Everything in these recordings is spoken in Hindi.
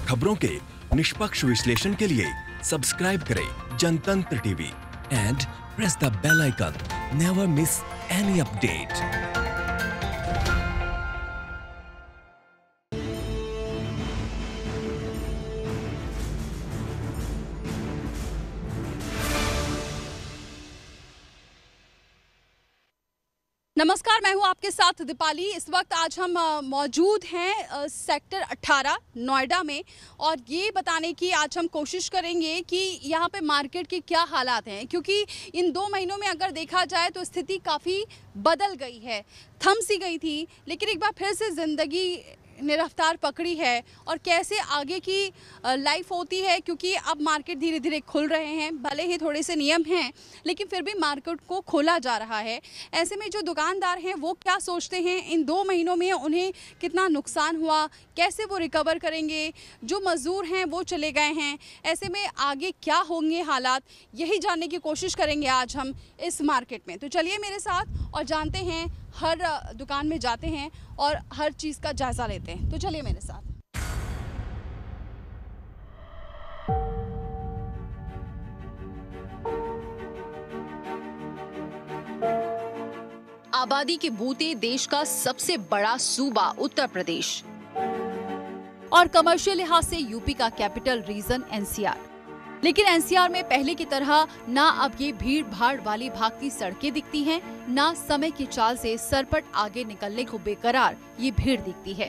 खबरों के निष्पक्ष विश्लेषण के लिए सब्सक्राइब करें Jantantra TV and press the bell icon. Never miss any update. नमस्कार, मैं हूं आपके साथ दीपाली। इस वक्त आज हम मौजूद हैं सेक्टर 18 नोएडा में और ये बताने की आज हम कोशिश करेंगे कि यहाँ पे मार्केट के क्या हालात हैं, क्योंकि इन 2 महीनों में अगर देखा जाए तो स्थिति काफ़ी बदल गई है। थम सी गई थी, लेकिन एक बार फिर से ज़िंदगी ने रफ्तार पकड़ी है और कैसे आगे की लाइफ होती है, क्योंकि अब मार्केट धीरे धीरे खुल रहे हैं। भले ही थोड़े से नियम हैं, लेकिन फिर भी मार्केट को खोला जा रहा है। ऐसे में जो दुकानदार हैं वो क्या सोचते हैं, इन 2 महीनों में उन्हें कितना नुकसान हुआ, कैसे वो रिकवर करेंगे, जो मज़दूर हैं वो चले गए हैं, ऐसे में आगे क्या होंगे हालात, यही जानने की कोशिश करेंगे आज हम इस मार्केट में। तो चलिए मेरे साथ और जानते हैं, हर दुकान में जाते हैं और हर चीज़ का जायज़ा लेते हैं। तो चलिए मेरे साथ। आबादी के बूते देश का सबसे बड़ा सूबा उत्तर प्रदेश और कमर्शियल लिहाज से यूपी का कैपिटल रीजन एनसीआर। लेकिन एनसीआर में पहले की तरह ना अब ये भीड़ भाड़ वाली भागती सड़कें दिखती हैं, ना समय की चाल से सरपट आगे निकलने को बेकरार ये भीड़ दिखती है।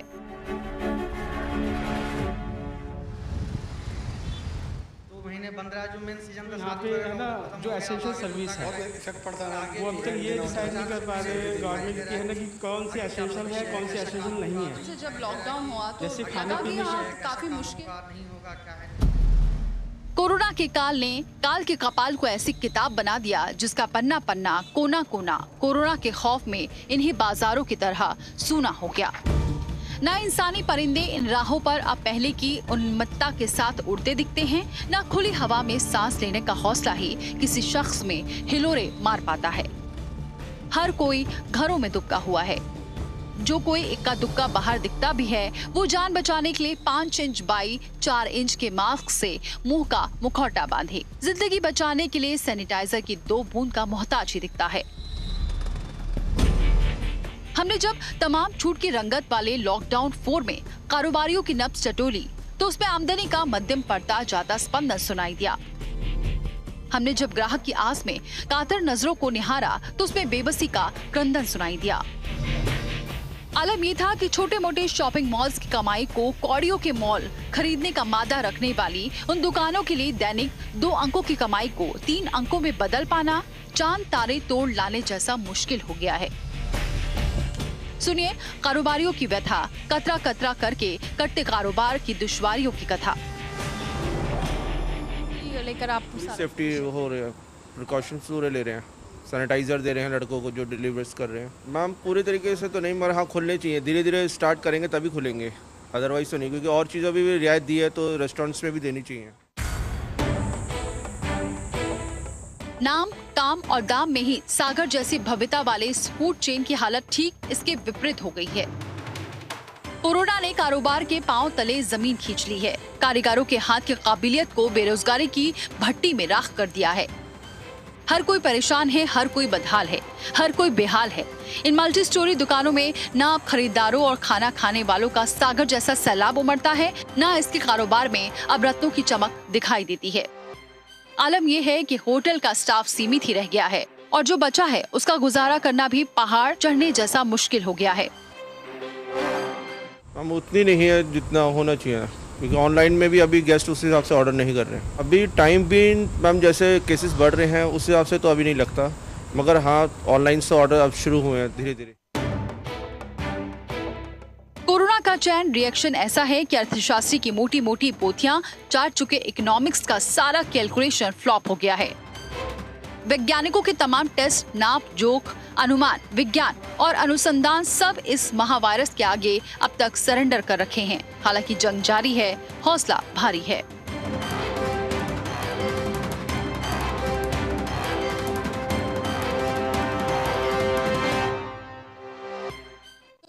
2 महीने 15 जो मेन सीजन का यहाँ पे है ना, जो एसेंशियल सर्विस है वो अब तक ये डिसाइड नहीं कर पा रहे गवर्नमेंट की है ना कि कौन सी एसेंशियल है, कौन सी एसेंशियल नहीं है। जब लॉकडाउन हुआ तो जैसे खाने पीने काफी मुश्किल नहीं होगा, क्या है। कोरोना के काल के कपाल को ऐसी किताब बना दिया जिसका पन्ना पन्ना कोना कोना कोरोना के खौफ में इन्हीं बाजारों की तरह सूना हो गया। ना इंसानी परिंदे इन राहों पर अब पहले की उन्मत्तता के साथ उड़ते दिखते हैं, ना खुली हवा में सांस लेने का हौसला ही किसी शख्स में हिलोरे मार पाता है। हर कोई घरों में दुबका हुआ है। जो कोई इक्का दुक्का बाहर दिखता भी है, वो जान बचाने के लिए 5 इंच बाई 4 इंच के मास्क से मुंह का मुखौटा बांधे। जिंदगी बचाने के लिए सैनिटाइजर की 2 बूंद का मोहताज ही दिखता है। हमने जब तमाम छूट की रंगत वाले लॉकडाउन 4 में कारोबारियों की नब्ज टटोली तो उसमें आमदनी का मध्यम पड़ता जाता स्पंदन सुनाई दिया। हमने जब ग्राहक की आस में कातर नजरों को निहारा तो उसमें बेबसी का क्रंदन सुनाई दिया। आलम ये था कि छोटे मोटे शॉपिंग मॉल्स की कमाई को कौड़ियों के मॉल खरीदने का मादा रखने वाली उन दुकानों के लिए दैनिक 2 अंकों की कमाई को 3 अंकों में बदल पाना चांद तारे तोड़ लाने जैसा मुश्किल हो गया है। सुनिए कारोबारियों की व्यथा, कतरा कतरा करके कटते कारोबार की दुश्वारियों की कथा। लेकर आप सेफ्टी हो रही है, प्रिकॉशंस पूरे ले रहे हैं, सैनिटाइजर दे रहे हैं लड़कों को जो डिलीवर्स कर रहे हैं। मैम पूरे तरीके से तो नहीं, मगर हाँ खुलने चाहिए, धीरे धीरे स्टार्ट करेंगे तभी खुलेंगे, अदरवाइज तो नहीं, क्योंकि और चीज़ों भी रियायत दी है तो रेस्टोरेंट्स में भी देनी चाहिए। नाम, काम और दाम में ही सागर जैसी भव्यता वाले इस फूड चेन की हालत ठीक इसके विपरीत हो गई है। कोरोना ने कारोबार के पांव तले जमीन खींच ली है। कारीगरों के हाथ की काबिलियत को बेरोजगारी की भट्टी में राख कर दिया है। हर कोई परेशान है, हर कोई बदहाल है, हर कोई बेहाल है। इन मल्टी स्टोरी दुकानों में ना अब खरीदारों और खाना खाने वालों का सागर जैसा सैलाब उमड़ता है, ना इसके कारोबार में अब रत्नों की चमक दिखाई देती है। आलम यह है कि होटल का स्टाफ सीमित ही रह गया है और जो बचा है उसका गुजारा करना भी पहाड़ चढ़ने जैसा मुश्किल हो गया है। हम उतनी नहीं है जितना होना चाहिए, क्योंकि ऑनलाइन में भी अभी गेस्ट उस हिसाब से ऑर्डर नहीं कर रहे हैं। अभी टाइम भी मैम जैसे केसेस बढ़ रहे हैं उस हिसाब से तो अभी नहीं लगता, मगर हाँ ऑनलाइन से ऑर्डर अब शुरू हुए हैं धीरे धीरे। कोरोना का चैन रिएक्शन ऐसा है कि अर्थशास्त्री की मोटी मोटी पोथियां चाट चुके इकोनॉमिक्स का सारा कैलकुलेशन फ्लॉप हो गया है। वैज्ञानिकों के तमाम टेस्ट, नाप जोख, अनुमान, विज्ञान और अनुसंधान सब इस महावायरस के आगे अब तक सरेंडर कर रखे हैं। हालांकि जंग जारी है, हौसला भारी है।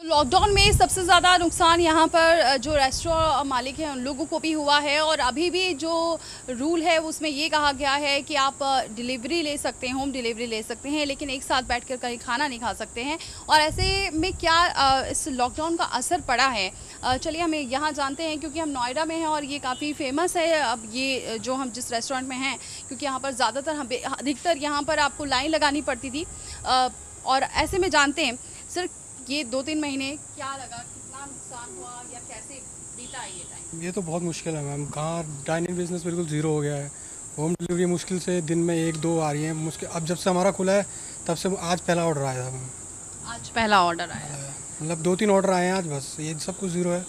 लॉकडाउन में सबसे ज़्यादा नुकसान यहाँ पर जो रेस्टोरेंट मालिक हैं उन लोगों को भी हुआ है, और अभी भी जो रूल है उसमें ये कहा गया है कि आप डिलीवरी ले सकते हैं, होम डिलीवरी ले सकते हैं, लेकिन एक साथ बैठकर कहीं खाना नहीं खा सकते हैं। और ऐसे में क्या इस लॉकडाउन का असर पड़ा है, चलिए हमें यहाँ जानते हैं, क्योंकि हम नोएडा में हैं और ये काफ़ी फेमस है अब ये जो हम जिस रेस्टोरेंट में हैं, क्योंकि यहाँ पर ज़्यादातर अधिकतर यहाँ पर आपको लाइन लगानी पड़ती थी। और ऐसे में जानते हैं सर, ये 2-3 महीने क्या लगा, कितना नुकसान हुआ या कैसे बीता ये टाइम? ये तो बहुत मुश्किल है मैम, कहाँ डाइनिंग बिजनेस बिल्कुल ज़ीरो हो गया है। होम डिलीवरी मुश्किल से दिन में 1-2 आ रही है, मुश्किल। अब जब से हमारा खुला है तब से आज पहला ऑर्डर आया था मैम। आज पहला ऑर्डर आया, मतलब 2-3 ऑर्डर आए हैं आज, बस ये सब कुछ ज़ीरो है।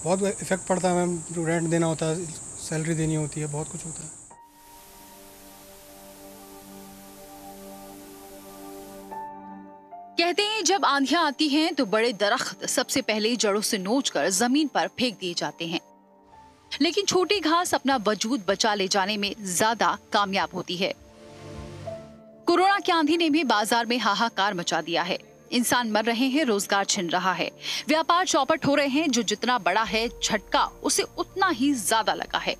बहुत इफेक्ट पड़ता है मैम, रेंट देना होता है, सैलरी देनी होती है, बहुत कुछ होता है। कहते हैं जब आंधियां आती हैं तो बड़े दरख्त सबसे पहले जड़ों से नोचकर जमीन पर फेंक दिए जाते हैं, लेकिन छोटी घास अपना वजूद बचा ले जाने में ज्यादा कामयाब होती है। कोरोना की आंधी ने भी बाजार में हाहाकार मचा दिया है। इंसान मर रहे हैं, रोजगार छिन रहा है, व्यापार चौपट हो रहे हैं। जो जितना बड़ा है झटका उसे उतना ही ज्यादा लगा है।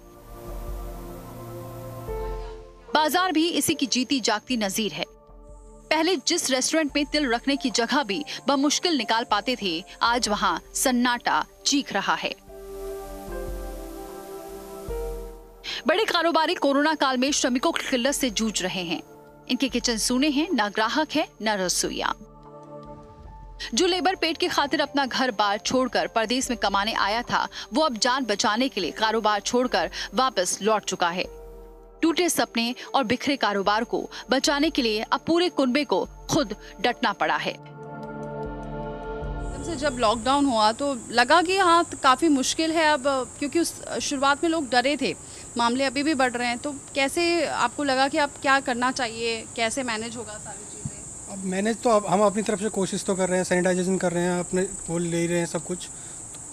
बाजार भी इसी की जीती जागती नजीर है। पहले जिस रेस्टोरेंट में तिल रखने की जगह भी बमुश्किल निकाल पाते थे, आज वहां सन्नाटा चीख रहा है। बड़े कारोबारी कोरोना काल में श्रमिकों की किल्लत से जूझ रहे हैं। इनके किचन सूने हैं, ना ग्राहक है न रसोईया। जो लेबर पेट की खातिर अपना घर बार छोड़कर परदेश में कमाने आया था, वो अब जान बचाने के लिए कारोबार छोड़कर वापस लौट चुका है। टूटे सपने और बिखरे कारोबार को बचाने के लिए अब पूरे कुनबे को खुद डटना पड़ा है। जब लॉकडाउन हुआ तो लगा कि हाँ काफ़ी मुश्किल है अब, क्योंकि उस शुरुआत में लोग डरे थे, मामले अभी भी बढ़ रहे हैं। तो कैसे आपको लगा कि अब क्या करना चाहिए, कैसे मैनेज होगा सारी चीज़ें? अब मैनेज तो अब हम अपनी तरफ से कोशिश तो कर रहे हैं, सैनिटाइजेशन कर रहे हैं, अपने वो ले रहे हैं सब कुछ,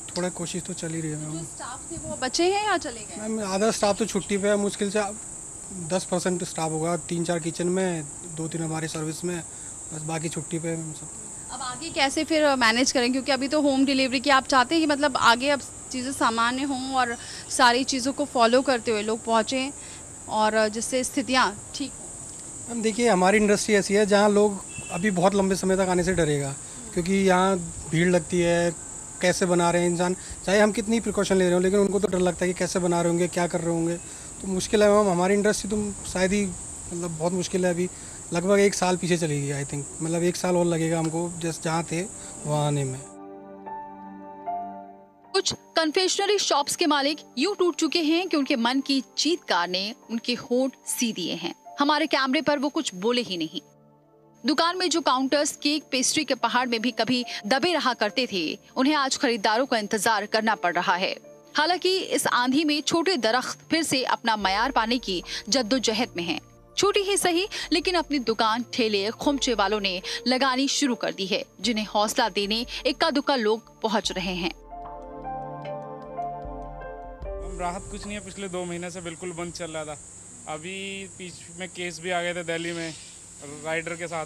थोड़ा कोशिश तो चल ही रही है। जो स्टाफ थे वो बचे हैं या चले गए? मैम आधा स्टाफ तो छुट्टी पे है, मुश्किल से 10% स्टाफ होगा, 3-4 किचन में, 2-3 हमारी सर्विस में, बस बाकी छुट्टी पे है सब। अब आगे कैसे फिर मैनेज करें, क्योंकि अभी तो होम डिलीवरी की आप चाहते हैं कि मतलब आगे अब चीज़ें सामान्य हों और सारी चीज़ों को फॉलो करते हुए लोग पहुँचें और जिससे स्थितियाँ ठीक हों? मैम देखिए, हमारी इंडस्ट्री ऐसी है जहाँ लोग अभी बहुत लंबे समय तक आने से डरेगा, क्योंकि यहाँ भीड़ लगती है। कैसे बना रहे हैं इंसान, चाहे हम कितनी प्रिकॉशन ले रहे हो, लेकिन उनको तो डर लगता है कि कैसे बना रहे होंगे, क्या कर रहे होंगे। तो मुश्किल है मैम, हमारी इंडस्ट्री तो शायद ही मतलब बहुत मुश्किल है। अभी लगभग 1 साल पीछे चली गई, आई थिंक, मतलब 1 साल और लगेगा हमको जस्ट जहाँ थे वहाँ आने में। कुछ कन्फेक्शनरी शॉप्स के मालिक यूं टूट चुके हैं कि उनके मन की चीत्कार ने उनके होंठ सी दिए हैं। हमारे कैमरे पर वो कुछ बोले ही नहीं। दुकान में जो काउंटर्स केक पेस्ट्री के पहाड़ में भी कभी दबे रहा करते थे, उन्हें आज खरीदारों का इंतजार करना पड़ रहा है। हालांकि इस आंधी में छोटे दरख्त फिर से अपना मयार पाने की जद्दोजहद में हैं। छोटी ही सही, लेकिन अपनी दुकान, ठेले, खुमचे वालों ने लगानी शुरू कर दी है, जिन्हें हौसला देने इक्का दुक्का लोग पहुंच रहे हैं। राहत कुछ नहीं है, पिछले 2 महीने से बिल्कुल बंद चल रहा था। अभी बीच में केस भी आ गए थे दिल्ली में राइडर के साथ,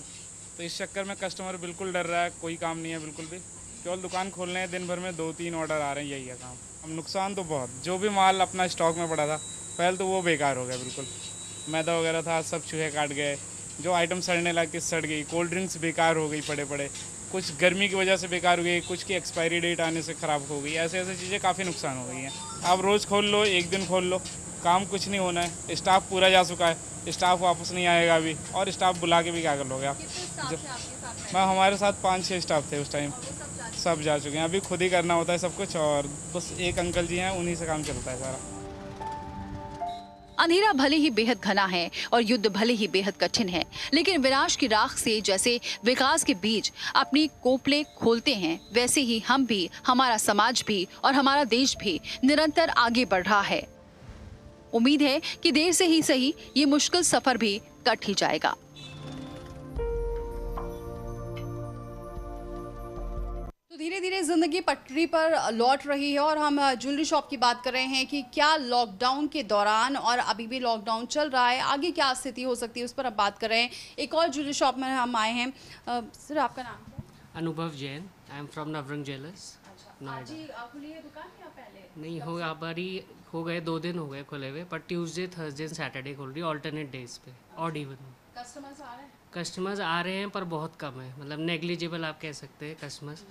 तो इस चक्कर में कस्टमर बिल्कुल डर रहा है। कोई काम नहीं है बिल्कुल भी, केवल दुकान खोलने हैं, दिन भर में 2-3 ऑर्डर आ रहे हैं, यही है काम। अब नुकसान तो बहुत, जो भी माल अपना स्टॉक में पड़ा था पहले तो वो बेकार हो गया बिल्कुल। मैदा वगैरह था, सब चूहे काट गए, जो आइटम सड़ने लग के सड़ गई। कोल्ड ड्रिंक्स बेकार हो गई पड़े पड़े, कुछ गर्मी की वजह से बेकार हो गई, कुछ की एक्सपायरी डेट आने से ख़राब हो गई। ऐसे ऐसे चीज़ें काफ़ी नुकसान हो गई हैं। आप रोज़ खोल लो, एक दिन खोल लो, काम कुछ नहीं होना है। स्टाफ पूरा जा चुका है, स्टाफ वापस नहीं आएगा अभी, और स्टाफ बुला के भी क्या कर लोगे आप? मैं हमारे साथ 5-6 स्टाफ थे उस टाइम, सब जा चुके हैं। अभी खुद ही करना होता है सब कुछ, और बस एक अंकल जी हैं, उन्हीं से काम चलता है सारा। अंधेरा भले ही बेहद घना है और युद्ध भले ही बेहद कठिन है, लेकिन विनाश की राख से जैसे विकास के बीज अपनी कोपले खोलते हैं, वैसे ही हम भी, हमारा समाज भी और हमारा देश भी निरंतर आगे बढ़ रहा है। उम्मीद है कि देर से ही सही ये मुश्किल सफर भी कट ही जाएगा। धीरे धीरे जिंदगी पटरी पर लौट रही है और हम ज्वेलरी शॉप की बात कर रहे हैं कि क्या लॉकडाउन के दौरान और अभी भी लॉकडाउन चल रहा है, आगे क्या स्थिति हो सकती है, उस पर अब बात कर रहे हैं। एक और ज्वेलरी शॉप में हम आए हैं। सर आपका नाम क्या है? अनुभव Jain. I am from Navrang jewellers आज नोएडा। ही खुली है दुकान या पहले? नहीं हो हमारी हो गए 2 दिन हो गए खुले हुए, पर ट्यूसडे थर्सडे सैटरडे खुल रही है, ऑल्टरनेट डेज पे, ऑड इवन। कस्टमर्स आ रहे हैं? कस्टमर्स आ रहे हैं पर बहुत कम है, मतलब नेग्लिजिबल आप कह सकते हैं कस्टमर्स।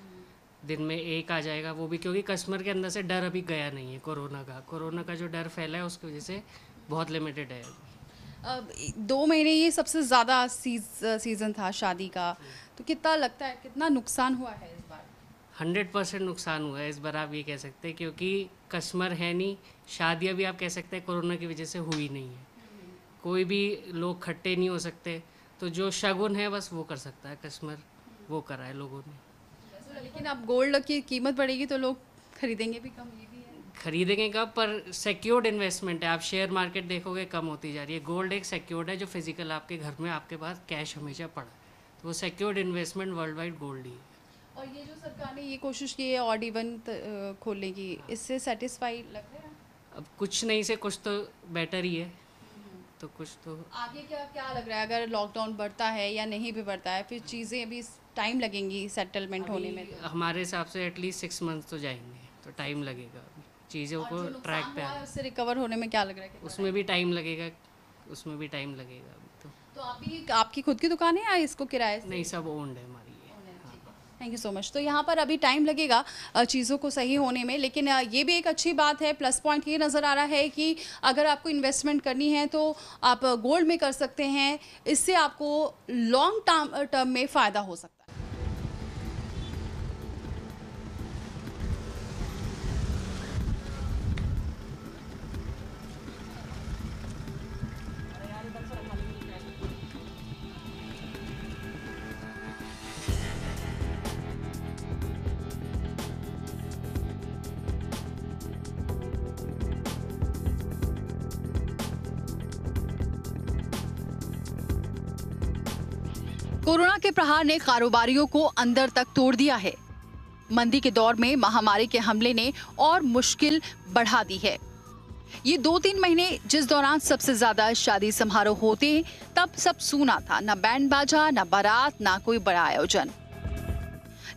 दिन में एक आ जाएगा, वो भी क्योंकि कस्टमर के अंदर से डर अभी गया नहीं है कोरोना का जो डर फैला है उसकी वजह से बहुत लिमिटेड है। अब 2 महीने ये सबसे ज़्यादा सीज़न था शादी का, तो कितना लगता है कितना नुकसान हुआ है इस बार? 100% नुकसान हुआ है इस बार, आप ये कह सकते हैं, क्योंकि कस्टमर है नहीं। शादियाँ भी आप कह सकते हैं कोरोना की वजह से हुई नहीं है, कोई भी लोग खट्टे नहीं हो सकते, तो जो शगुन है बस वो कर सकता है कस्टमर, वो करा है लोगों ने। लेकिन अब गोल्ड की कीमत बढ़ेगी तो लोग खरीदेंगे भी कम, ये भी है। खरीदेंगे कब, पर सिक्योर्ड इन्वेस्टमेंट है। आप शेयर मार्केट देखोगे कम होती जा रही है, गोल्ड एक सिक्योर्ड है जो फिजिकल आपके घर में आपके पास कैश हमेशा पड़ा है, तो वो secured investment worldwide gold ही है। और ये जो सरकार ने ये कोशिश की है ऑड इवन खोलने की, इससे सेटिस्फाई लग रहे हैं? अब कुछ नहीं से कुछ तो बेटर ही है, तो कुछ तो आगे क्या लग रहा है, अगर लॉकडाउन बढ़ता है या नहीं भी बढ़ता है, फिर चीज़ें अभी टाइम लगेंगी सेटलमेंट होने में? हमारे हिसाब से एटलीस्ट 6 मंथ्स तो जाएंगे, तो टाइम लगेगा चीज़ों को ट्रैक पे आने। उससे रिकवर होने में क्या लग रहा है? उसमें भी टाइम लगेगा, उसमें भी टाइम लगेगा अभी तो आपकी खुद की दुकान है या इसको किराए से? नहीं, सब ओन्ड है हमारी। Thank you so much. तो यहाँ पर अभी टाइम लगेगा चीज़ों को सही होने में, लेकिन ये भी एक अच्छी बात है, प्लस पॉइंट ये नज़र आ रहा है कि अगर आपको इन्वेस्टमेंट करनी है तो आप गोल्ड में कर सकते हैं, इससे आपको लॉन्ग टर्म में फ़ायदा हो सकता है। कोरोना के प्रहार ने कारोबारियों को अंदर तक तोड़ दिया है। मंदी के दौर में महामारी के हमले ने और मुश्किल बढ़ा दी है। ये 2-3 महीने जिस दौरान सबसे ज्यादा शादी समारोह होते, तब सब सूना था, न बैंड बाजा, न बारात, न कोई बड़ा आयोजन।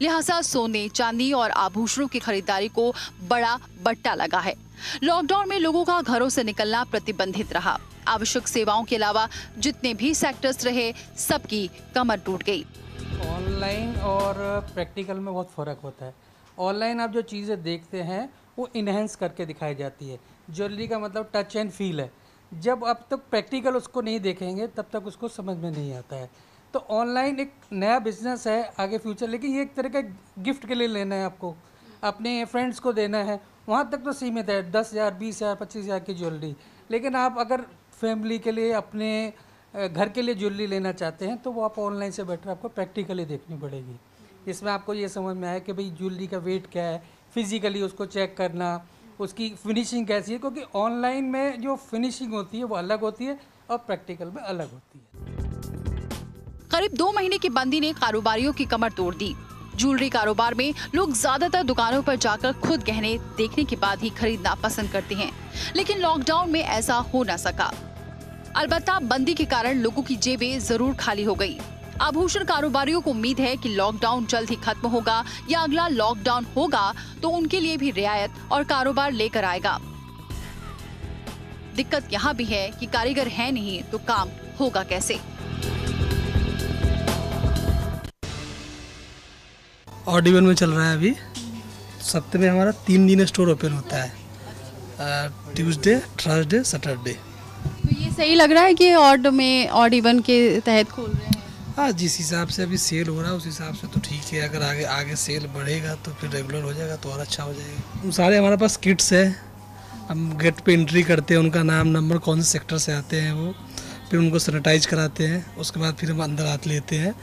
लिहाजा सोने, चांदी और आभूषणों की खरीदारी को बड़ा बट्टा लगा है। लॉकडाउन में लोगों का घरों से निकलना प्रतिबंधित रहा। आवश्यक सेवाओं के अलावा जितने भी सेक्टर्स रहे, सबकी कमर टूट गई। ऑनलाइन और प्रैक्टिकल में बहुत फ़र्क होता है। ऑनलाइन आप जो चीज़ें देखते हैं वो इन्हेंस करके दिखाई जाती है। ज्वेलरी का मतलब टच एंड फील है। जब आप तक प्रैक्टिकल उसको नहीं देखेंगे तब तक उसको समझ में नहीं आता है। तो ऑनलाइन एक नया बिजनेस है आगे फ्यूचर, लेकिन ये एक तरह का गिफ्ट के लिए लेना है, आपको अपने फ्रेंड्स को देना है, वहाँ तक तो सीमित है 10,000, 20,000, 25,000 की ज्वेलरी। लेकिन आप अगर फैमिली के लिए, अपने घर के लिए ज्वेलरी लेना चाहते हैं तो वो आप ऑनलाइन से बेटर आपको प्रैक्टिकली देखनी पड़ेगी। इसमें आपको ये समझ में आया कि भाई ज्वेलरी का वेट क्या है, फिजिकली उसको चेक करना, उसकी फिनिशिंग कैसी है, क्योंकि ऑनलाइन में जो फिनिशिंग होती है वो अलग होती है और प्रैक्टिकल में अलग होती है। करीब 2 महीने की बंदी ने कारोबारियों की कमर तोड़ दी। ज्वेलरी कारोबार में लोग ज्यादातर दुकानों पर जाकर खुद गहने देखने के बाद ही खरीदना पसंद करते हैं, लेकिन लॉकडाउन में ऐसा हो न सका। अलबत्ता बंदी के कारण लोगों की जेबें जरूर खाली हो गई। आभूषण कारोबारियों को उम्मीद है कि लॉकडाउन जल्द ही खत्म होगा या अगला लॉकडाउन होगा तो उनके लिए भी रियायत और कारोबार लेकर आएगा। दिक्कत यहाँ भी है कि कारीगर है नहीं तो काम होगा कैसे। ऑड इवन में चल रहा है अभी। सप्ताह में हमारा 3 दिन स्टोर ओपन होता है, ट्यूसडे, थर्सडे, सैटरडे। तो ये सही लग रहा है कि ऑड इवन के तहत खोल रहे हैं? हाँ, जिस हिसाब से अभी सेल हो रहा है उस हिसाब से तो ठीक है। अगर आगे सेल बढ़ेगा तो फिर रेगुलर हो जाएगा तो और अच्छा हो जाएगा। सारे हमारे पास किट्स है, हम गेट पे एंट्री करते हैं, उनका नाम नंबर कौन से सेक्टर से आते हैं वो, फिर उनको सैनिटाइज कराते हैं, उसके बाद फिर हम अंदर हाथ लेते हैं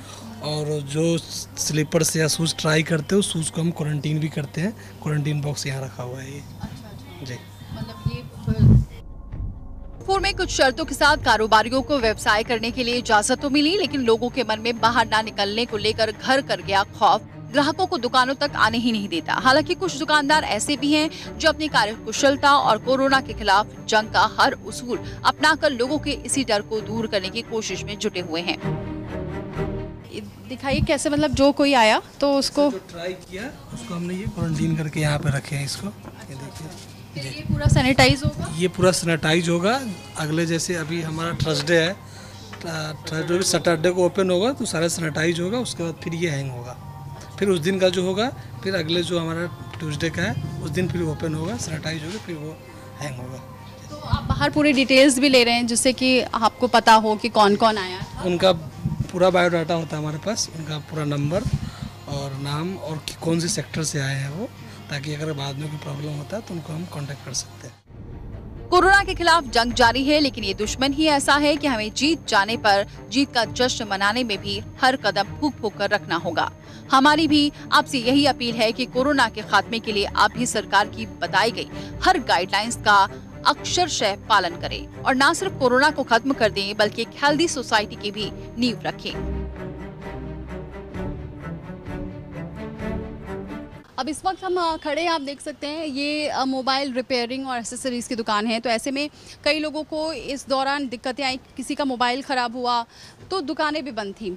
और जो स्लीपर्स या शूज़ ट्राई करते हैं उस शूज़ को हम क्वारंटीन भी करते हैं। क्वारंटीन बॉक्स यहाँ रखा हुआ है ये। जी, मतलब ये जयपुर में कुछ शर्तों के साथ कारोबारियों को व्यवसाय करने के लिए इजाजत तो मिली, लेकिन लोगों के मन में बाहर ना निकलने को लेकर घर कर गया खौफ। ग्राहकों को दुकानों तक आने ही नहीं देता। हालांकि कुछ दुकानदार ऐसे भी हैं जो अपनी कार्यकुशलता और कोरोना के खिलाफ जंग का हर उसूल अपनाकर लोगों के इसी डर को दूर करने की कोशिश में जुटे हुए हैं। दिखाइए कैसे, मतलब जो कोई आया तो उसको जो ट्राई किया उसको हमने ये क्वारंटीन करके यहाँ पे रखे हैं इसको। ये देखिए ये पूरा सैनिटाइज होगा। ये पूरा सैनिटाइज होगा। अगले जैसे अभी हमारा थर्सडे है, थर्सडे सैटरडे को ओपन होगा तो सारा सैनिटाइज होगा, उसके बाद फिर ये हैंग होगा। फिर उस दिन का जो होगा फिर अगले जो हमारा ट्यूसडे का है उस दिन फिर ओपन होगा, सैनिटाइज होगा, फिर वो हैंग होगा। तो आप बाहर पूरे डिटेल्स भी ले रहे हैं जिससे कि आपको पता हो कि कौन कौन आया। उनका पूरा बायोडाटा होता है हमारे पास, उनका पूरा नंबर और नाम और कौन से सेक्टर से आए हैं वो, ताकि अगर बाद में कोई प्रॉब्लम होता है तो उनको हम कांटेक्ट कर सकते हैं। कोरोना के खिलाफ जंग जारी है, लेकिन ये दुश्मन ही ऐसा है कि हमें जीत जाने पर जीत का जश्न मनाने में भी हर कदम फूंक फूंक कर रखना होगा। हमारी भी आपसे यही अपील है कि कोरोना के खात्मे के लिए आप भी सरकार की बताई गई हर गाइडलाइंस का अक्षरशः पालन करें और न सिर्फ कोरोना को खत्म कर दें बल्कि एक हेल्दी सोसाइटी की भी नींव रखें। अब इस वक्त हम खड़े हैं, आप देख सकते हैं ये मोबाइल रिपेयरिंग और एसेसरीज़ की दुकान है। तो ऐसे में कई लोगों को इस दौरान दिक्कतें आई, किसी का मोबाइल ख़राब हुआ तो दुकानें भी बंद थी।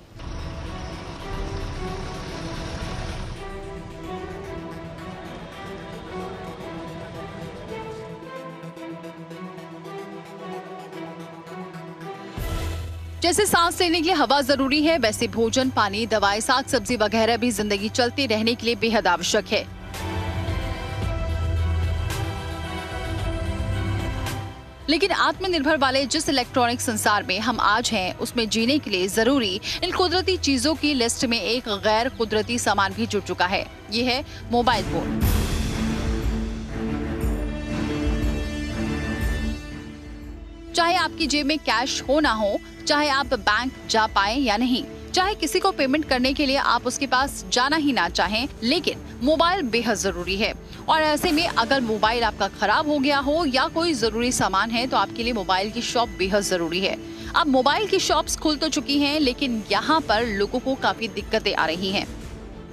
जैसे सांस लेने के लिए हवा जरूरी है, वैसे भोजन, पानी, दवाएं, साग सब्जी वगैरह भी जिंदगी चलते रहने के लिए बेहद आवश्यक है। लेकिन आत्मनिर्भर वाले जिस इलेक्ट्रॉनिक संसार में हम आज हैं, उसमें जीने के लिए जरूरी इन कुदरती चीजों की लिस्ट में एक गैर कुदरती सामान भी जुड़ चुका है। ये है मोबाइल फोन। चाहे आपकी जेब में कैश हो ना हो, चाहे आप बैंक जा पाए या नहीं, चाहे किसी को पेमेंट करने के लिए आप उसके पास जाना ही ना चाहें, लेकिन मोबाइल बेहद जरूरी है। और ऐसे में अगर मोबाइल आपका खराब हो गया हो या कोई जरूरी सामान है तो आपके लिए मोबाइल की शॉप बेहद जरूरी है। अब मोबाइल की शॉप्स खुल तो चुकी हैं, लेकिन यहाँ पर लोगों को काफी दिक्कतें आ रही हैं।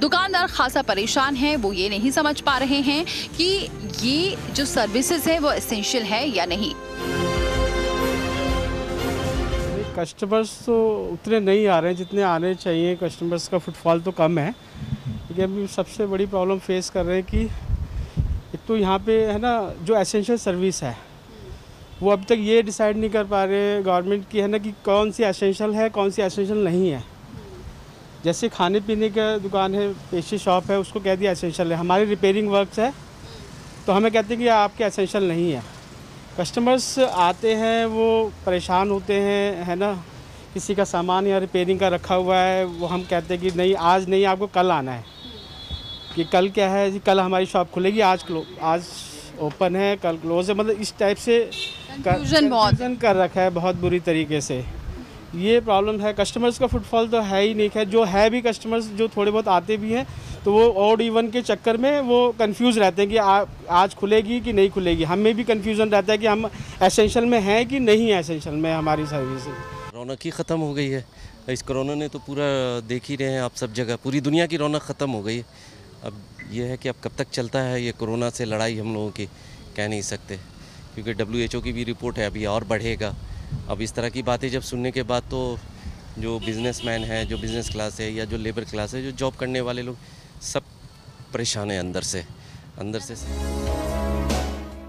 दुकानदार खासा परेशान हैं, वो ये नहीं समझ पा रहे हैं कि ये जो सर्विसेज है वो एसेंशियल है या नहीं। कस्टमर्स तो उतने नहीं आ रहे हैं जितने आने चाहिए, कस्टमर्स का फुटफॉल तो कम है। लेकिन अभी सबसे बड़ी प्रॉब्लम फेस कर रहे हैं कि एक तो यहाँ पे है ना जो एसेंशियल सर्विस है वो अब तक ये डिसाइड नहीं कर पा रहे गवर्नमेंट की है ना कि कौन सी एसेंशियल है कौन सी एसेंशियल नहीं है। जैसे खाने पीने का दुकान है, पेस्ट्री शॉप है, उसको कह दिया एसेंशियल है। हमारी रिपेयरिंग वर्क्स है तो हमें कहते हैं कि आपके एसेंशियल नहीं है। कस्टमर्स आते हैं वो परेशान होते हैं है ना, किसी का सामान या रिपेयरिंग का रखा हुआ है, वो हम कहते हैं कि नहीं आज नहीं, आपको कल आना है। कि कल क्या है जी, कल हमारी शॉप खुलेगी, आज ओपन है कल क्लोज है। मतलब इस टाइप से कंफ्यूजन कर रखा है बहुत बुरी तरीके से। ये प्रॉब्लम है। कस्टमर्स का फुटफॉल तो है ही नहीं है। जो है भी कस्टमर्स जो थोड़े बहुत आते भी हैं तो वो ऑड इवन के चक्कर में वो कंफ्यूज रहते हैं कि आज खुलेगी कि नहीं खुलेगी। हमें भी कंफ्यूजन रहता है कि हम एसेंशियल में हैं कि नहीं एसेंशियल में हमारी सर्विस। रौनक ही ख़त्म हो गई है। इस कोरोना ने तो पूरा देख ही रहे हैं आप, सब जगह पूरी दुनिया की रौनक ख़त्म हो गई है। अब ये है कि अब कब तक चलता है ये कोरोना से लड़ाई हम लोगों की, कह नहीं सकते, क्योंकि WHO की भी रिपोर्ट है अभी और बढ़ेगा। अब इस तरह की बातें जब सुनने के बाद तो जो बिजनेसमैन है, जो बिज़नेस क्लास है या जो लेबर क्लास है, जो जॉब करने वाले लोग, सब परेशान है अंदर से।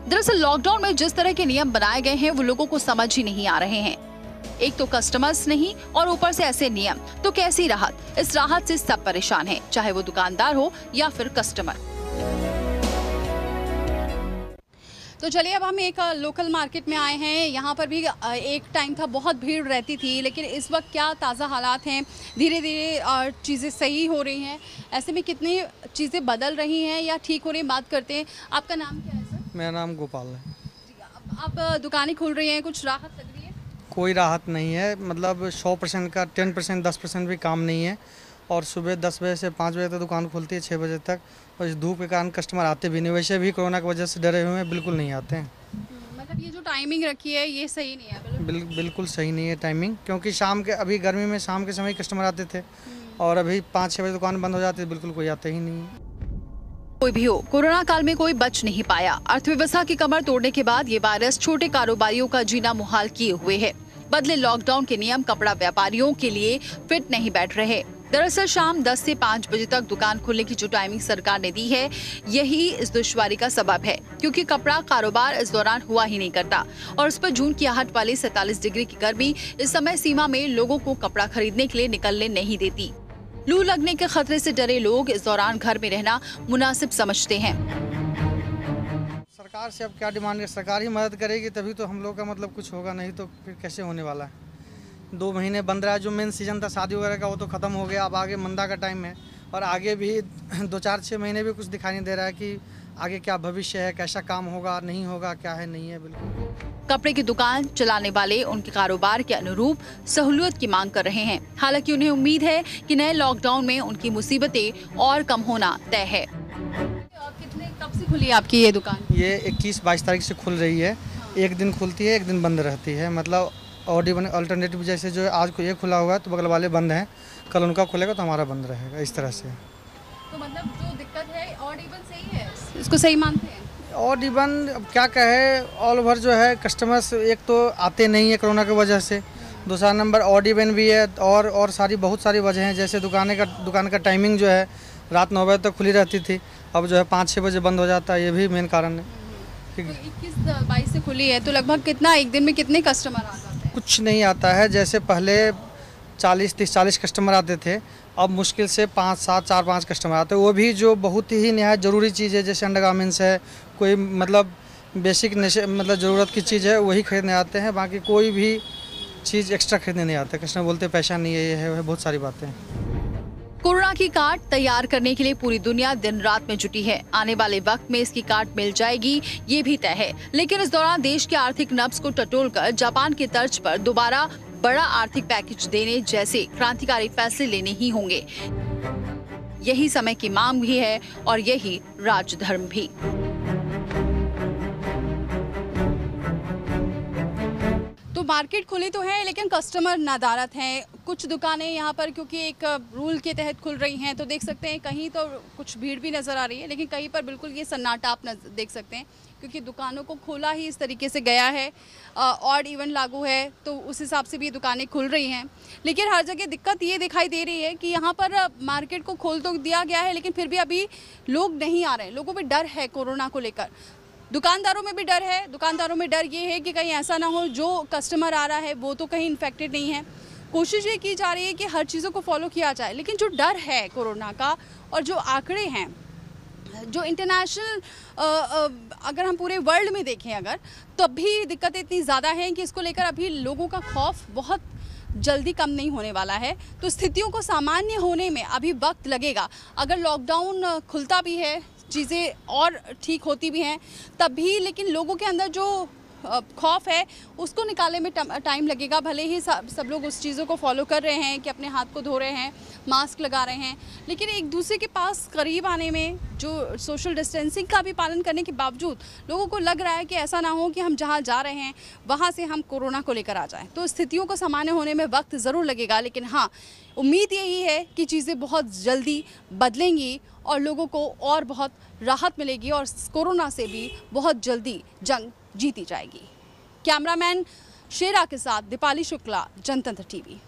दरअसल लॉकडाउन में जिस तरह के नियम बनाए गए हैं वो लोगों को समझ ही नहीं आ रहे हैं। एक तो कस्टमर्स नहीं और ऊपर से ऐसे नियम, तो कैसी राहत। इस राहत से सब परेशान हैं, चाहे वो दुकानदार हो या फिर कस्टमर। तो चलिए अब हम एक लोकल मार्केट में आए हैं। यहाँ पर भी एक टाइम था बहुत भीड़ रहती थी, लेकिन इस वक्त क्या ताज़ा हालात हैं, धीरे धीरे चीज़ें सही हो रही हैं। ऐसे में कितनी चीज़ें बदल रही हैं या ठीक हो रही हैं, बात करते हैं। आपका नाम क्या है सर? मेरा नाम गोपाल है। अब दुकानें खुल रही हैं, कुछ राहत लग रही है? कोई राहत नहीं है। मतलब 100% का 10% 10% भी काम नहीं है। और सुबह 10 बजे से 5 बजे तक दुकान खुलती है, 6 बजे तक। और इस धूप के कारण कस्टमर आते भी नहीं। वैसे भी कोरोना की वजह से डरे हुए हैं, बिल्कुल नहीं आते हैं। मतलब ये जो टाइमिंग रखी है ये सही नहीं है? बिल्कुल सही नहीं है टाइमिंग, क्योंकि शाम के, अभी गर्मी में शाम के समय कस्टमर आते थे और अभी 5-6 बजे दुकान बंद हो जाती है, बिल्कुल कोई आता ही नहीं है। कोई भी हो, कोरोना काल में कोई बच नहीं पाया। अर्थव्यवस्था की कमर तोड़ने के बाद ये वायरस छोटे कारोबारियों का जीना मुहाल किए हुए है। बदले लॉकडाउन के नियम कपड़ा व्यापारियों के लिए फिट नहीं बैठ रहे। दरअसल शाम 10 से 5 बजे तक दुकान खोलने की जो टाइमिंग सरकार ने दी है, यही इस दुश्वारी का सबब है, क्योंकि कपड़ा कारोबार इस दौरान हुआ ही नहीं करता और उस पर जून की आहट वाली 47 डिग्री की गर्मी इस समय सीमा में लोगों को कपड़ा खरीदने के लिए निकलने नहीं देती। लू लगने के खतरे से डरे लोग इस दौरान घर में रहना मुनासिब समझते हैं। सरकार से अब क्या डिमांड है? सरकार ही मदद करेगी तभी तो हम लोग का मतलब कुछ होगा, नहीं तो फिर कैसे होने वाला है। 2 महीने बंद रहा, जो मेन सीजन था शादी वगैरह का वो तो ख़त्म हो गया। अब आगे मंदा का टाइम है और आगे भी 2-4-6 महीने भी कुछ दिखाई नहीं दे रहा है कि आगे क्या भविष्य है, कैसा काम होगा, नहीं होगा, क्या है, नहीं है। बिल्कुल कपड़े की दुकान चलाने वाले उनके कारोबार के अनुरूप सहूलियत की मांग कर रहे हैं। हालांकि उन्हें उम्मीद है कि नए लॉकडाउन में उनकी मुसीबतें और कम होना तय है। कब से खुली है आपकी ये दुकान? ये 21-22 तारीख से खुल रही है। एक दिन खुलती है, एक दिन बंद रहती है। मतलब ऑड इवन अल्टरनेटिव, जैसे जो आज को ये खुला हुआ है तो बगल वाले बंद हैं, कल उनका खुलेगा तो हमारा बंद रहेगा, इस तरह से। तो मतलब जो दिक्कत है ऑड इवन सही है, इसको सही मानते हैं? ऑड इवन अब क्या कहे, ऑल ओवर जो है कस्टमर्स एक तो आते नहीं है कोरोना की वजह से, दूसरा नंबर ऑड इवन भी है और सारी बहुत सारी वजह हैं। जैसे दुकान का टाइमिंग जो है रात 9 बजे तक खुली रहती थी, अब जो है 5-6 बजे बंद हो जाता है, ये भी मेन कारण है। तो 21-22 से खुली है तो लगभग कितना, एक दिन में कितने कस्टमर आ जाते हैं? कुछ नहीं आता है। जैसे पहले 40 कस्टमर आते थे, अब मुश्किल से 5-7 कस्टमर आते हैं, वो भी जो बहुत ही नहायत ज़रूरी चीज़ है, जैसे अंडरगारमेंट्स है, कोई मतलब बेसिक मतलब ज़रूरत की चीज़ है, वही खरीदने आते हैं। बाकी कोई भी चीज़ एक्स्ट्रा खरीदने नहीं आते। कस्टमर बोलते पैसा नहीं है, ये है, बहुत सारी बातें हैं। कोरोना की कार्ड तैयार करने के लिए पूरी दुनिया दिन रात में जुटी है। आने वाले वक्त में इसकी कार्ड मिल जाएगी, ये भी तय है। लेकिन इस दौरान देश के आर्थिक नब्ज को टटोलकर जापान की तर्ज पर दोबारा बड़ा आर्थिक पैकेज देने जैसे क्रांतिकारी फैसले लेने ही होंगे। यही समय की मांग भी है और यही राजधर्म भी। तो मार्केट खुली तो है लेकिन कस्टमर नादारत हैं। कुछ दुकानें यहाँ पर क्योंकि एक रूल के तहत खुल रही हैं तो देख सकते हैं कहीं तो कुछ भीड़ भी नज़र आ रही है, लेकिन कहीं पर बिल्कुल ये सन्नाटा आप देख सकते हैं क्योंकि दुकानों को खोला ही इस तरीके से गया है। ऑड इवन लागू है तो उस हिसाब से भी ये दुकानें खुल रही हैं। लेकिन हर जगह दिक्कत ये दिखाई दे रही है कि यहाँ पर मार्केट को खोल तो दिया गया है लेकिन फिर भी अभी लोग नहीं आ रहे हैं। लोगों में डर है कोरोना को लेकर, दुकानदारों में भी डर है। दुकानदारों में डर ये है कि कहीं ऐसा ना हो जो कस्टमर आ रहा है वो तो कहीं इन्फेक्टेड नहीं है। कोशिश ये की जा रही है कि हर चीज़ों को फॉलो किया जाए, लेकिन जो डर है कोरोना का और जो आंकड़े हैं, जो इंटरनेशनल अगर हम पूरे वर्ल्ड में देखें अगर, तब भी दिक्कतें इतनी ज़्यादा हैं कि इसको लेकर अभी लोगों का खौफ बहुत जल्दी कम नहीं होने वाला है। तो स्थितियों को सामान्य होने में अभी वक्त लगेगा। अगर लॉकडाउन खुलता भी है, चीज़ें और ठीक होती भी हैं तब भी, लेकिन लोगों के अंदर जो खौफ है उसको निकालने में टाइम लगेगा। भले ही सब लोग उस चीज़ों को फॉलो कर रहे हैं कि अपने हाथ को धो रहे हैं, मास्क लगा रहे हैं, लेकिन एक दूसरे के पास करीब आने में जो सोशल डिस्टेंसिंग का भी पालन करने के बावजूद लोगों को लग रहा है कि ऐसा ना हो कि हम जहां जा रहे हैं वहां से हम कोरोना को लेकर आ जाएं। तो स्थितियों को सामान्य होने में वक्त ज़रूर लगेगा, लेकिन हाँ, उम्मीद यही है कि चीज़ें बहुत जल्दी बदलेंगी और लोगों को और बहुत राहत मिलेगी और कोरोना से भी बहुत जल्दी जंग जीती जाएगी। कैमरामैन शेरा के साथ दीपाली शुक्ला, जनतंत्र टीवी।